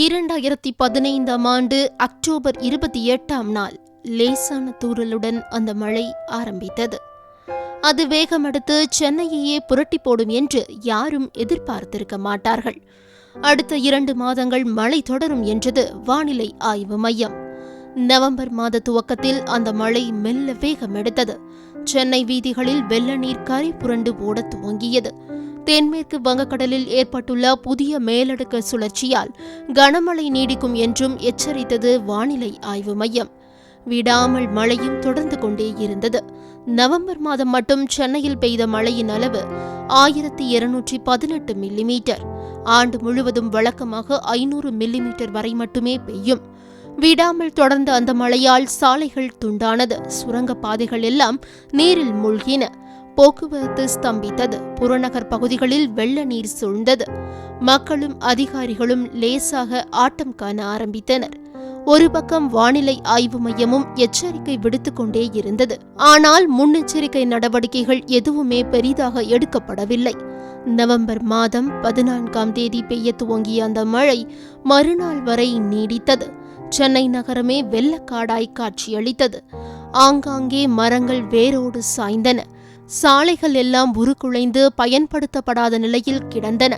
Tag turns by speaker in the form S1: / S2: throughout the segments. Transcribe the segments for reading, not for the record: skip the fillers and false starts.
S1: 2015 ஆண்டு அக்டோபர் 28 நாள் லேசான தூறலுடன் அந்த மழை ஆரம்பித்தது. அது வேகமெடுத்து சென்னையையே புரட்டி போடும் என்று யாரும் எதிர்பார்த்திருக்க மாட்டார்கள். அடுத்த 2 மாதங்கள் மழை தொடரும் என்றது வானிலை ஆய்வு மையம். நவம்பர் மாத துவக்கத்தில் அந்த மழை மெல்ல வேகமெடுத்தது. சென்னை வீதிகளில் வெள்ள நீர் கரை புரண்டு ஓட துவங்கியது. தென்மேற்கு வங்கக்கடலில் ஏற்பட்டுள்ள புதிய மேலடுக்கு சுழற்சியால் கனமழை நீடிக்கும் என்றும் எச்சரித்தது வானிலை ஆய்வு மையம். விடாமல் மழையும் தொடர்ந்து கொண்டே இருந்தது. நவம்பர் மாதம் மட்டும் சென்னையில் பெய்த மழையின் அளவு 1218 மில்லிமீட்டர். ஆண்டு முழுவதும் வழக்கமாக 500 மில்லிமீட்டர் வரை மட்டுமே பெய்யும். விடாமல் தொடர்ந்த அந்த மழையால் சாலைகள் துண்டானது. சுரங்க பாதைகள் எல்லாம் நீரில் மூழ்கின. போக்குவரத்து ஸ்தம்பித்தது. புறநகர் பகுதிகளில் வெள்ள நீர் சூழ்ந்தது. மக்களும் அதிகாரிகளும் லேசாக ஆட்டம் காண ஆரம்பித்தனர். ஒரு பக்கம் வானிலை ஆய்வு மையமும் எச்சரிக்கை விடுத்துக் கொண்டே இருந்தது. ஆனால் முன்னெச்சரிக்கை நடவடிக்கைகள் எதுவுமே பெரிதாக எடுக்கப்படவில்லை. நவம்பர் மாதம் 14ஆம் தேதி பெய்ய துவங்கிய அந்த மழை மறுநாள் வரை நீடித்தது. சென்னை நகரமே வெள்ளக்காடாய் காட்சியளித்தது. ஆங்காங்கே மரங்கள் வேரோடு சாய்ந்தன. சாலைகள் எல்லாம் உருக்குலைந்து பயன்படுத்தப்படாத நிலையில் கிடந்தன.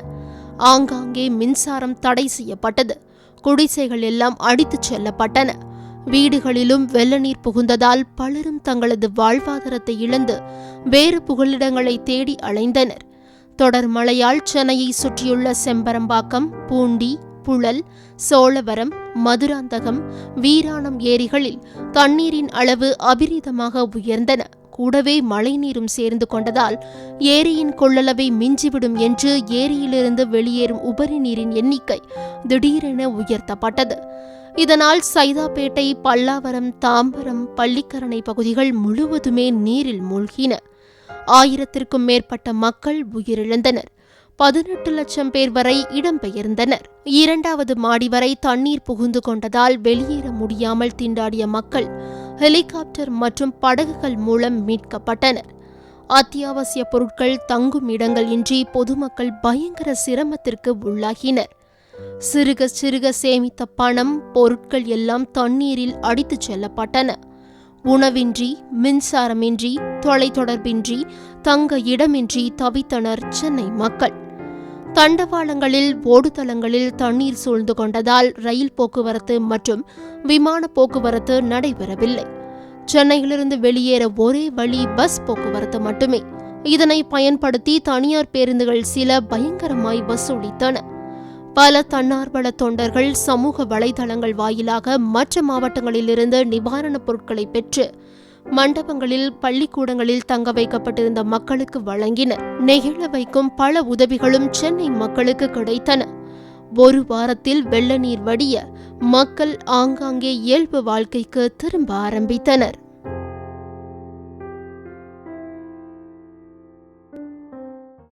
S1: ஆங்காங்கே மின்சாரம் தடை செய்யப்பட்டது. குடிசைகள் எல்லாம் அடித்துச் செல்லப்பட்டன. வீடுகளிலும் வெள்ள நீர் புகுந்ததால் பலரும் தங்களது வாழ்வாதாரத்தை இழந்து வேறு புகலிடங்களை தேடி அலைந்தனர். தொடர் மழையால் சென்னையை சுற்றியுள்ள செம்பரம்பாக்கம், பூண்டி, புழல், சோழவரம், மதுராந்தகம், வீராணம் ஏரிகளில் தண்ணீரின் அளவு அபரிதமாக உயர்ந்தன. கூடவே மழைநீரும் சேர்ந்து கொண்டதால் ஏரியின் கொள்ளளவை மிஞ்சிவிடும் என்று ஏரியிலிருந்து வெளியேறும் உபரி நீரின் எண்ணிக்கை திடீரென உயர்த்தப்பட்டது. இதனால் சைதாப்பேட்டை, பல்லாவரம், தாம்பரம், பள்ளிக்கரணை பகுதிகள் முழுவதுமே நீரில் மூழ்கின. 1000க்கும் மேற்பட்ட மக்கள் உயிரிழந்தனர். 18 லட்சம் பேர் வரை இடம்பெயர்ந்தனர். 2வது மாடி வரை தண்ணீர் புகுந்து கொண்டதால் வெளியேற முடியாமல் திண்டாடிய மக்கள் ஹெலிகாப்டர் மற்றும் படகுகள் மூலம் மீட்கப்பட்டனர். அத்தியாவசிய பொருட்கள் தங்கும் இடங்கள் இன்றி பொதுமக்கள் பயங்கர சிரமத்திற்கு உள்ளாகினர். சிறுக சிறுக சேமித்த பணம், பொருட்கள் எல்லாம் தண்ணீரில் அடித்துச் செல்லப்பட்டன. உணவின்றி, மின்சாரமின்றி, தொலைத்தொடர்பின்றி, தங்க இடமின்றி தவித்தனர் சென்னை மக்கள். தண்டவாளங்களில், ஓடுதளங்களில் தண்ணீர் சூழ்ந்து கொண்டதால் ரயில் போக்குவரத்து மற்றும் விமான போக்குவரத்து நடைபெறவில்லை. சென்னையிலிருந்து வெளியேற ஒரே வழி பஸ் போக்குவரத்து மட்டுமே. இதனை பயன்படுத்தி தனியார் பேருந்துகள் சில பயங்கரமாய் வசூலித்தன. பல தன்னார்வல தொண்டர்கள் சமூக வலைதளங்கள் வாயிலாக மற்ற மாவட்டங்களிலிருந்து நிவாரணப் பொருட்களை பெற்று மண்டபங்களில், பள்ளிக்கூடங்களில் தங்க வைக்கப்பட்டிருந்த மக்களுக்கு வழங்கினர். நெகிழ வைக்கும் பல உதவிகளும் சென்னை மக்களுக்கு கிடைத்தன. ஒரு வாரத்தில் வெள்ள நீர் வடிய மக்கள் ஆங்காங்கே இயல்பு வாழ்க்கைக்கு திரும்ப ஆரம்பித்தனர்.